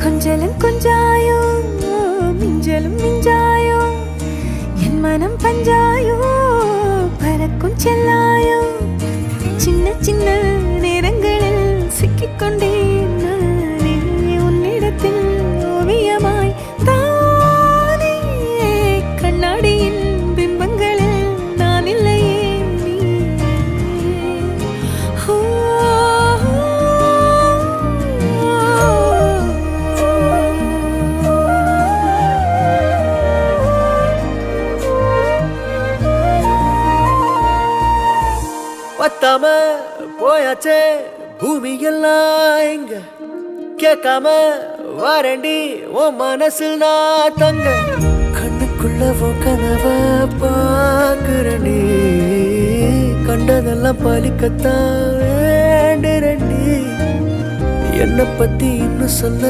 கொஞ்சலும் கொஞ்சாயோ மிஞ்சலும் மிஞ்சாயோ என் மனம் பஞ்சாயோ பறக்கும் செல்லாயோ சின்ன சின்ன நேரங்களில் சிக்கிக்கொண்டேன் நானே உன்னிடத்தில் ஓவியமாய் தானே கண்ணாடியின் பிம்பங்களில் நான் இல்லையே பத்தாம போயாச்சே பூமி எல்லாம் இங்க கேட்காம வாரண்டி உன் மனசில் நான் தங்க கண்ணுக்குள்ள உன் கனவ பாக்குறண்டி கண்டதெல்லாம் பலிக்கத்தான் வேண்டுறண்டி என்னை பத்தி இன்னும் சொல்ல